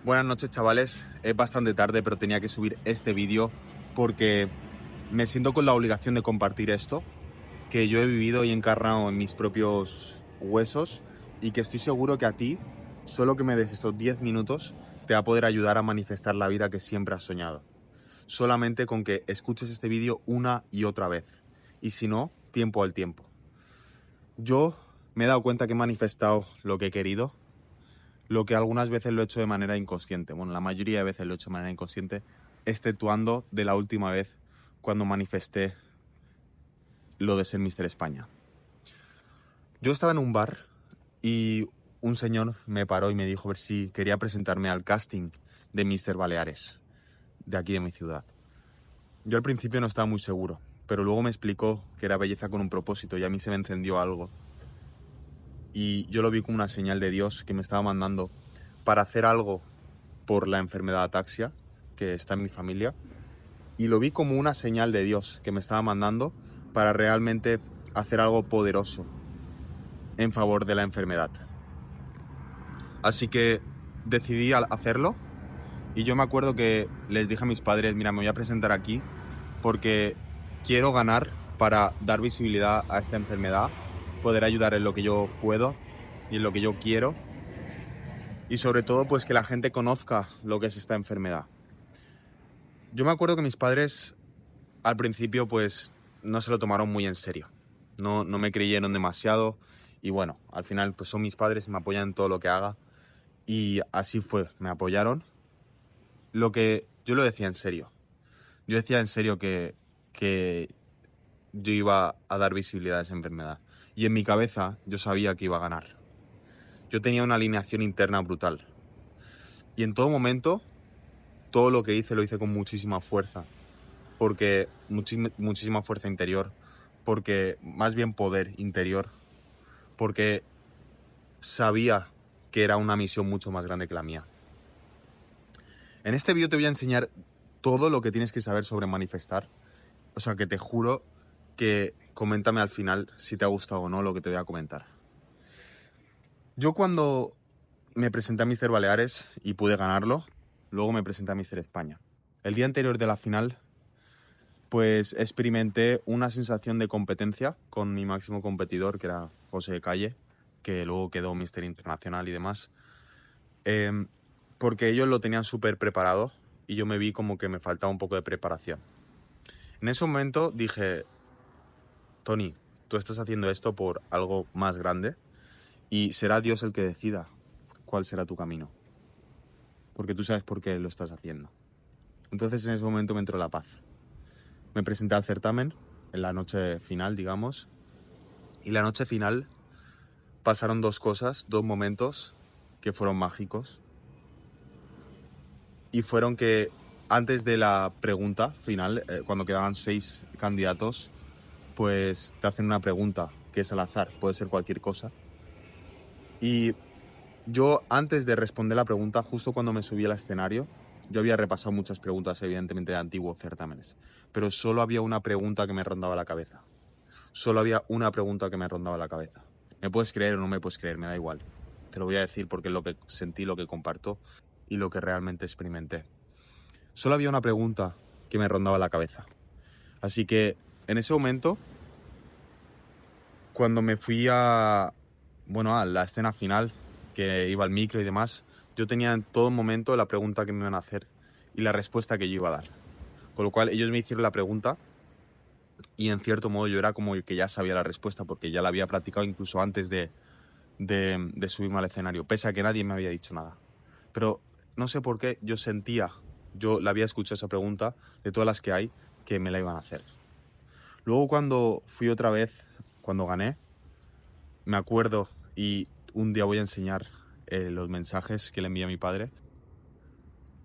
Buenas noches, chavales. Es bastante tarde, pero tenía que subir este vídeo porque me siento con la obligación de compartir esto que yo he vivido y encarnado en mis propios huesos y que estoy seguro que a ti, solo que me des estos 10 minutos, te va a poder ayudar a manifestar la vida que siempre has soñado. Solamente con que escuches este vídeo una y otra vez. Y si no, tiempo al tiempo. Yo me he dado cuenta que he manifestado lo que he querido, lo que algunas veces lo he hecho de manera inconsciente. Bueno, la mayoría de veces lo he hecho de manera inconsciente, exceptuando de la última vez cuando manifesté lo de ser Mister España. Yo estaba en un bar y un señor me paró y me dijo a ver si quería presentarme al casting de Mister Baleares, de aquí de mi ciudad. Yo al principio no estaba muy seguro, pero luego me explicó que era belleza con un propósito y a mí se me encendió algo. Y yo lo vi como una señal de Dios que me estaba mandando para hacer algo por la enfermedad ataxia que está en mi familia, y lo vi como una señal de Dios que me estaba mandando para realmente hacer algo poderoso en favor de la enfermedad. Así que decidí hacerlo, y yo me acuerdo que les dije a mis padres, mira, me voy a presentar aquí porque quiero ganar para dar visibilidad a esta enfermedad, poder ayudar en lo que yo puedo y en lo que yo quiero, y sobre todo pues que la gente conozca lo que es esta enfermedad. Yo me acuerdo que mis padres al principio pues no se lo tomaron muy en serio, no me creyeron demasiado, y bueno, al final pues son mis padres y me apoyan en todo lo que haga, y así fue, me apoyaron. Lo que yo lo decía en serio, yo decía en serio que yo iba a dar visibilidad a esa enfermedad, y en mi cabeza yo sabía que iba a ganar. Yo tenía una alineación interna brutal, y en todo momento todo lo que hice lo hice con muchísima fuerza, porque muchísima fuerza interior, porque más bien poder interior, porque sabía que era una misión mucho más grande que la mía. En este vídeo te voy a enseñar todo lo que tienes que saber sobre manifestar. O sea, que te juro que coméntame al final si te ha gustado o no lo que te voy a comentar. Yo cuando me presenté a Mister Baleares y pude ganarlo, luego me presenté a Mister España. El día anterior de la final, pues experimenté una sensación de competencia con mi máximo competidor, que era José de Calle, que luego quedó Mister Internacional y demás, porque ellos lo tenían súper preparado y yo me vi como que me faltaba un poco de preparación. En ese momento dije, Tony, tú estás haciendo esto por algo más grande y será Dios el que decida cuál será tu camino, porque tú sabes por qué lo estás haciendo. Entonces en ese momento me entró la paz. Me presenté al certamen en la noche final, digamos, y la noche final pasaron dos cosas, dos momentos que fueron mágicos, y fueron que antes de la pregunta final, cuando quedaban 6 candidatos, pues te hacen una pregunta que es al azar, puede ser cualquier cosa, y yo antes de responder la pregunta, justo cuando me subí al escenario, yo había repasado muchas preguntas evidentemente de antiguos certámenes, pero solo había una pregunta que me rondaba la cabeza. Solo había una pregunta que me rondaba la cabeza. ¿Me puedes creer o no me puedes creer? Me da igual. Te lo voy a decir porque es lo que sentí, lo que comparto y lo que realmente experimenté. Solo había una pregunta que me rondaba la cabeza. Así que en ese momento, cuando me fui a la escena final, que iba al micro y demás, yo tenía en todo momento la pregunta que me iban a hacer y la respuesta que yo iba a dar. Con lo cual ellos me hicieron la pregunta, y en cierto modo yo era como que ya sabía la respuesta porque ya la había practicado incluso antes de subirme al escenario, pese a que nadie me había dicho nada. Pero no sé por qué yo sentía, yo la había escuchado esa pregunta de todas las que hay, que me la iban a hacer. Luego cuando fui otra vez, cuando gané, me acuerdo, y un día voy a enseñar los mensajes que le envié a mi padre,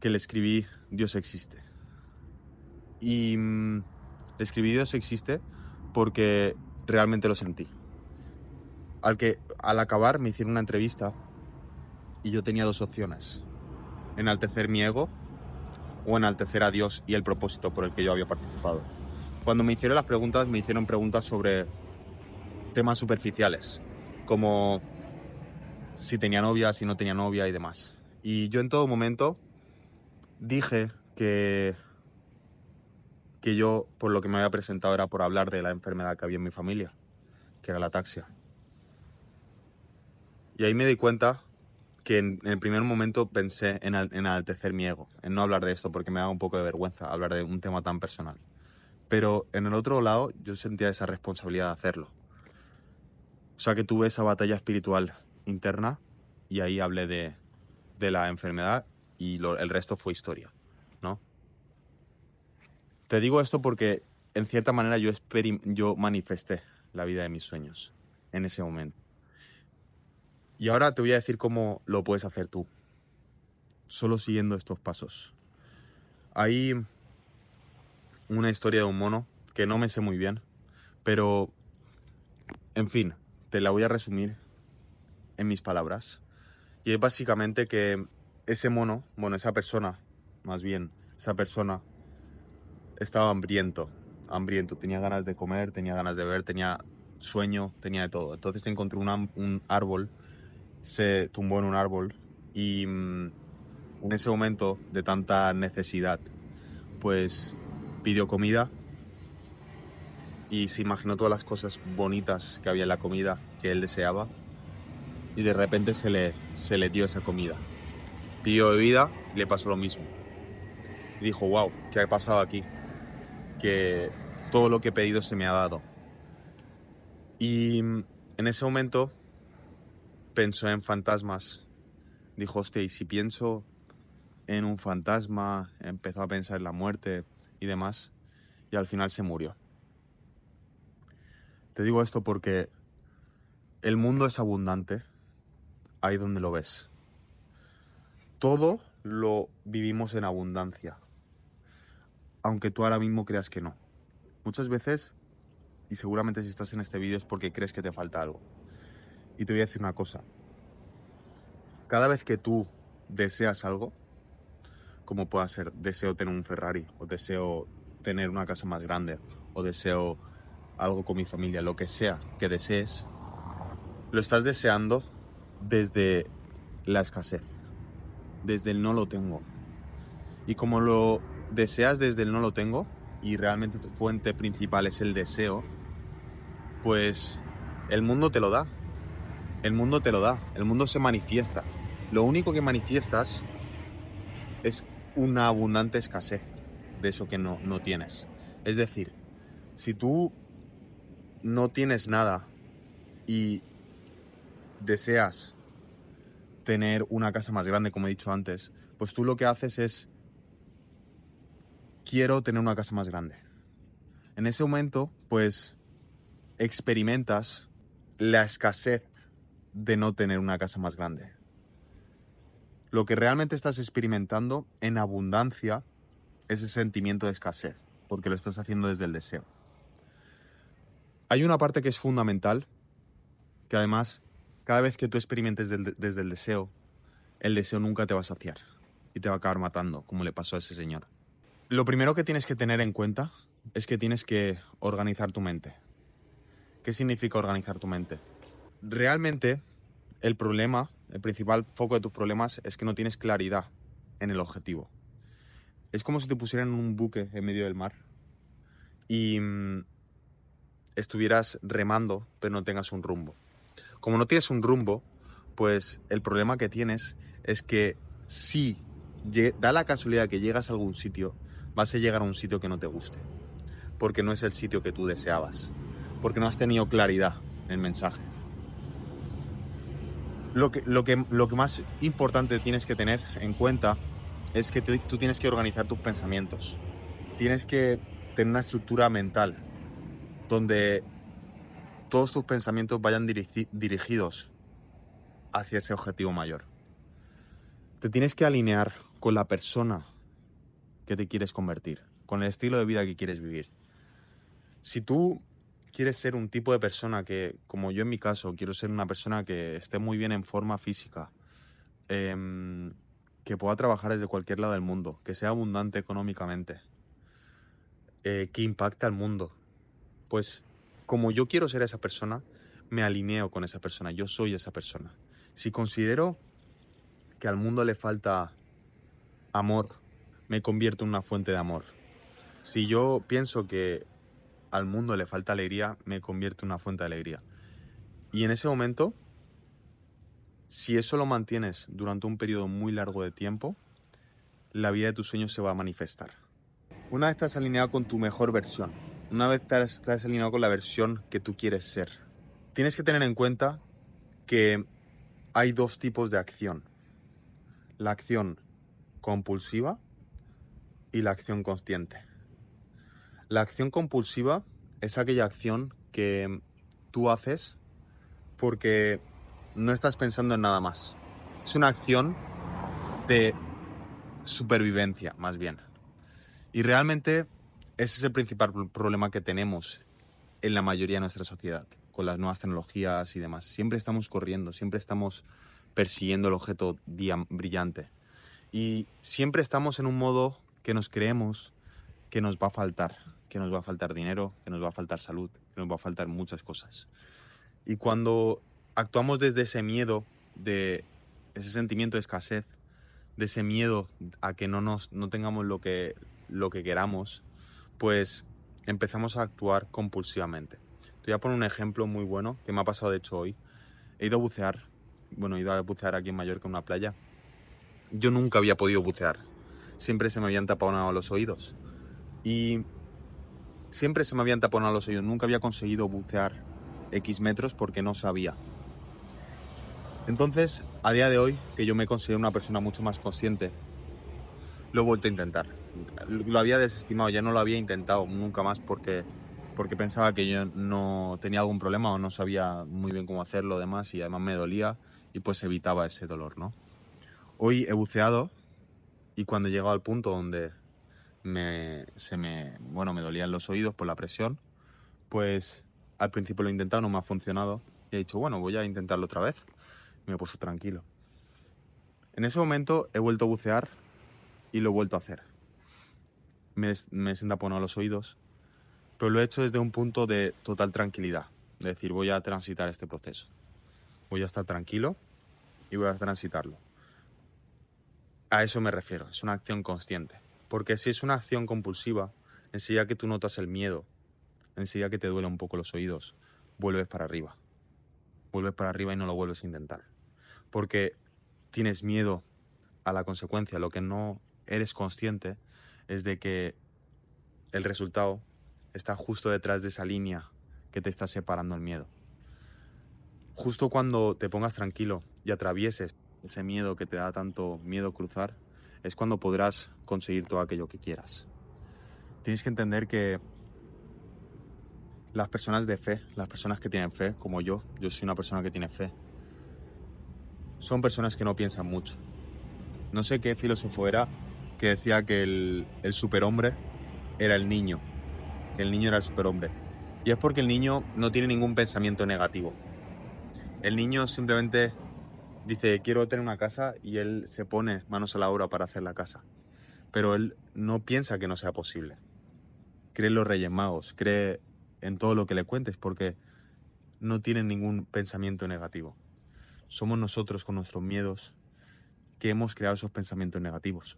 que le escribí Dios existe. Y le escribí Dios existe porque realmente lo sentí. Al acabar me hicieron una entrevista y yo tenía dos opciones: enaltecer mi ego o enaltecer a Dios y el propósito por el que yo había participado. Cuando me hicieron las preguntas, me hicieron preguntas sobre temas superficiales, como si tenía novia, si no tenía novia y demás. Y yo en todo momento dije que yo, por lo que me había presentado, era por hablar de la enfermedad que había en mi familia, que era la ataxia. Y ahí me di cuenta que en el primer momento pensé en enaltecer mi ego, en no hablar de esto porque me daba un poco de vergüenza hablar de un tema tan personal. Pero en el otro lado yo sentía esa responsabilidad de hacerlo. O sea que tuve esa batalla espiritual interna y ahí hablé de la enfermedad y el resto fue historia, ¿no? Te digo esto porque en cierta manera yo manifesté la vida de mis sueños en ese momento. Y ahora te voy a decir cómo lo puedes hacer tú, solo siguiendo estos pasos. Hay una historia de un mono que no me sé muy bien, pero en fin, te la voy a resumir en mis palabras. Y es básicamente que ese mono, bueno, esa persona, más bien, esa persona estaba hambriento, tenía ganas de comer, tenía ganas de ver, tenía sueño, tenía de todo. Entonces encontró un árbol, se tumbó en un árbol y en ese momento de tanta necesidad, pues pidió comida y se imaginó todas las cosas bonitas que había en la comida que él deseaba y de repente se le dio esa comida. Pidió bebida y le pasó lo mismo. Y dijo, wow, ¿qué ha pasado aquí? Que todo lo que he pedido se me ha dado. Y en ese momento pensó en fantasmas. Dijo, hostia, y si pienso en un fantasma, empezó a pensar en la muerte y demás, y al final se murió. Te digo esto porque el mundo es abundante ahí donde lo ves. Todo lo vivimos en abundancia, aunque tú ahora mismo creas que no. Muchas veces, y seguramente si estás en este vídeo es porque crees que te falta algo. Y te voy a decir una cosa. Cada vez que tú deseas algo, como pueda ser, deseo tener un Ferrari, o deseo tener una casa más grande, o deseo algo con mi familia, lo que sea que desees, lo estás deseando desde la escasez, desde el no lo tengo. Y como lo deseas desde el no lo tengo, y realmente tu fuente principal es el deseo, pues el mundo te lo da. El mundo te lo da, el mundo se manifiesta. Lo único que manifiestas es una abundante escasez de eso que no tienes. Es decir, si tú no tienes nada y deseas tener una casa más grande, como he dicho antes, pues tú lo que haces es, quiero tener una casa más grande. En ese momento, pues, experimentas la escasez de no tener una casa más grande. Lo que realmente estás experimentando en abundancia es ese sentimiento de escasez, porque lo estás haciendo desde el deseo. Hay una parte que es fundamental, que además, cada vez que tú experimentes desde el deseo nunca te va a saciar y te va a acabar matando, como le pasó a ese señor. Lo primero que tienes que tener en cuenta es que tienes que organizar tu mente. ¿Qué significa organizar tu mente? Realmente, el problema, el principal foco de tus problemas es que no tienes claridad en el objetivo. Es como si te pusieran en un buque en medio del mar y estuvieras remando, pero no tengas un rumbo. Como no tienes un rumbo, pues el problema que tienes es que si da la casualidad que llegas a algún sitio, vas a llegar a un sitio que no te guste, porque no es el sitio que tú deseabas, porque no has tenido claridad en el mensaje. Lo que más importante tienes que tener en cuenta es que tú tienes que organizar tus pensamientos. Tienes que tener una estructura mental donde todos tus pensamientos vayan dirigidos hacia ese objetivo mayor. Te tienes que alinear con la persona que te quieres convertir, con el estilo de vida que quieres vivir. Si tú quieres ser un tipo de persona que, como yo en mi caso, quiero ser una persona que esté muy bien en forma física, que pueda trabajar desde cualquier lado del mundo, que sea abundante económicamente, que impacte al mundo, pues como yo quiero ser esa persona, me alineo con esa persona, yo soy esa persona. Si considero que al mundo le falta amor, me convierto en una fuente de amor. Si yo pienso que al mundo le falta alegría, me convierto en una fuente de alegría. Y en ese momento, si eso lo mantienes durante un periodo muy largo de tiempo, la vida de tus sueños se va a manifestar. Una vez estás alineado con tu mejor versión, una vez estás alineado con la versión que tú quieres ser, tienes que tener en cuenta que hay dos tipos de acción. La acción compulsiva y la acción consciente. La acción compulsiva es aquella acción que tú haces porque no estás pensando en nada más. Es una acción de supervivencia, más bien. Y realmente ese es el principal problema que tenemos en la mayoría de nuestra sociedad, con las nuevas tecnologías y demás. Siempre estamos corriendo, siempre estamos persiguiendo el objeto brillante. Y siempre estamos en un modo que nos creemos que nos va a faltar dinero, que nos va a faltar salud, que nos va a faltar muchas cosas. Y cuando actuamos desde ese miedo, de ese sentimiento de escasez, de ese miedo a que no tengamos lo que queramos, pues empezamos a actuar compulsivamente. Te voy a poner un ejemplo muy bueno que me ha pasado de hecho hoy. He ido a bucear, aquí en Mallorca, en una playa. Yo nunca había podido bucear. Siempre se me habían taponado los oídos. Y siempre se me habían taponado los oídos. Nunca había conseguido bucear X metros porque no sabía. Entonces, a día de hoy, que yo me considero una persona mucho más consciente, lo he vuelto a intentar. Lo había desestimado, ya no lo había intentado nunca más porque pensaba que yo no tenía algún problema o no sabía muy bien cómo hacerlo, demás, y además me dolía y pues evitaba ese dolor, ¿no? Hoy he buceado y cuando he llegado al punto donde me dolían los oídos por la presión, pues al principio lo he intentado, no me ha funcionado y he dicho, bueno, voy a intentarlo otra vez. Y me he puesto tranquilo. En ese momento he vuelto a bucear y lo he vuelto a hacer. Me he taponado los oídos, pero lo he hecho desde un punto de total tranquilidad. Es decir, voy a transitar este proceso. Voy a estar tranquilo y voy a transitarlo. A eso me refiero, es una acción consciente. Porque si es una acción compulsiva, enseguida que tú notas el miedo, enseguida que te duelen un poco los oídos, vuelves para arriba. Vuelves para arriba y no lo vuelves a intentar. Porque tienes miedo a la consecuencia. Lo que no eres consciente es de que el resultado está justo detrás de esa línea que te está separando el miedo. Justo cuando te pongas tranquilo y atravieses ese miedo que te da tanto miedo cruzar, es cuando podrás conseguir todo aquello que quieras. Tienes que entender que las personas de fe, las personas que tienen fe, como yo soy una persona que tiene fe, son personas que no piensan mucho. No sé qué filósofo era que decía que el superhombre era el niño, que el niño era el superhombre. Y es porque el niño no tiene ningún pensamiento negativo. El niño simplemente dice, quiero tener una casa, y él se pone manos a la obra para hacer la casa. Pero él no piensa que no sea posible. Cree en los Reyes Magos, cree en todo lo que le cuentes, porque no tiene ningún pensamiento negativo. Somos nosotros con nuestros miedos que hemos creado esos pensamientos negativos.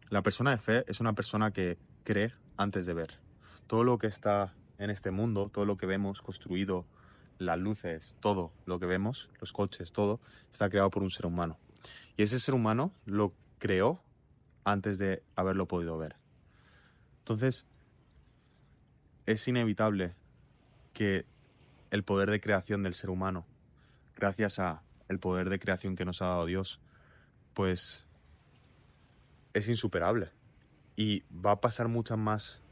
La persona de fe es una persona que cree antes de ver. Todo lo que está en este mundo, todo lo que vemos construido, las luces, todo lo que vemos, los coches, todo, está creado por un ser humano. Y ese ser humano lo creó antes de haberlo podido ver. Entonces, es inevitable que el poder de creación del ser humano, gracias a el poder de creación que nos ha dado Dios, pues es insuperable. Y va a pasar muchas más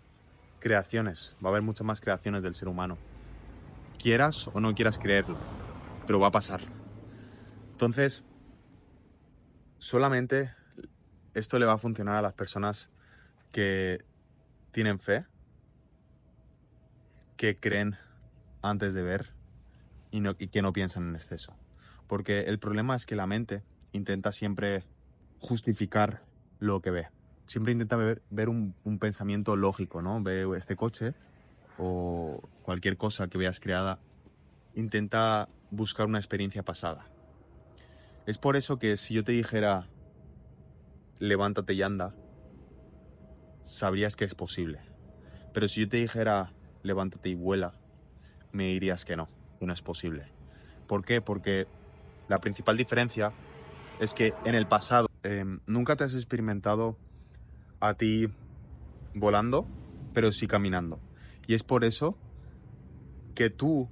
creaciones, va a haber muchas más creaciones del ser humano. Quieras o no quieras creerlo, pero va a pasar. Entonces, solamente esto le va a funcionar a las personas que tienen fe, que creen antes de ver y que no piensan en exceso. Porque el problema es que la mente intenta siempre justificar lo que ve. Siempre intenta ver un pensamiento lógico, ¿no? Ve este coche o cualquier cosa que veas creada, intenta buscar una experiencia pasada. Es por eso que si yo te dijera, levántate y anda, sabrías que es posible. Pero si yo te dijera levántate y vuela, me dirías que no es posible. ¿Por qué? Porque la principal diferencia es que en el pasado nunca te has experimentado a ti volando, pero sí caminando. Y es por eso que tú,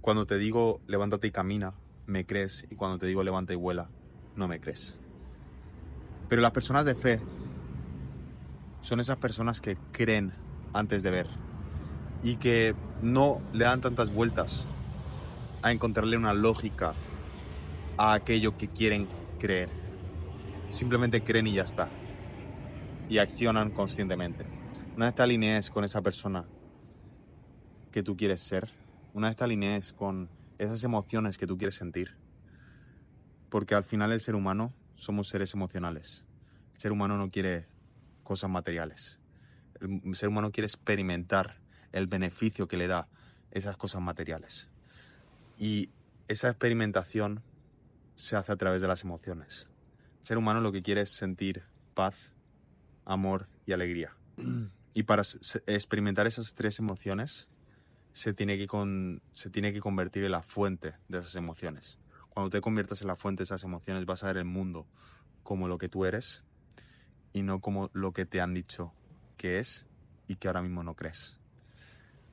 cuando te digo levántate y camina, me crees, y cuando te digo levanta y vuela, no me crees. Pero las personas de fe son esas personas que creen antes de ver y que no le dan tantas vueltas a encontrarle una lógica a aquello que quieren creer. Simplemente creen y ya está. Y accionan conscientemente. Una vez te alinees con esa persona que tú quieres ser, una vez te alinees con esas emociones que tú quieres sentir, porque al final el ser humano somos seres emocionales. El ser humano no quiere cosas materiales. El ser humano quiere experimentar el beneficio que le da esas cosas materiales. Y esa experimentación se hace a través de las emociones. El ser humano lo que quiere es sentir paz, amor y alegría. Y para experimentar esas tres emociones, se tiene que convertir en la fuente de esas emociones. Cuando te conviertas en la fuente de esas emociones, vas a ver el mundo como lo que tú eres y no como lo que te han dicho que es y que ahora mismo no crees.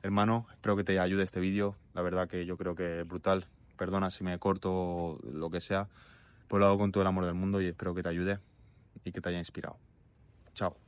Hermano, espero que te ayude este vídeo. La verdad que yo creo que es brutal. Perdona si me corto o lo que sea, pero lo hago con todo el amor del mundo y espero que te ayude y que te haya inspirado. Chao.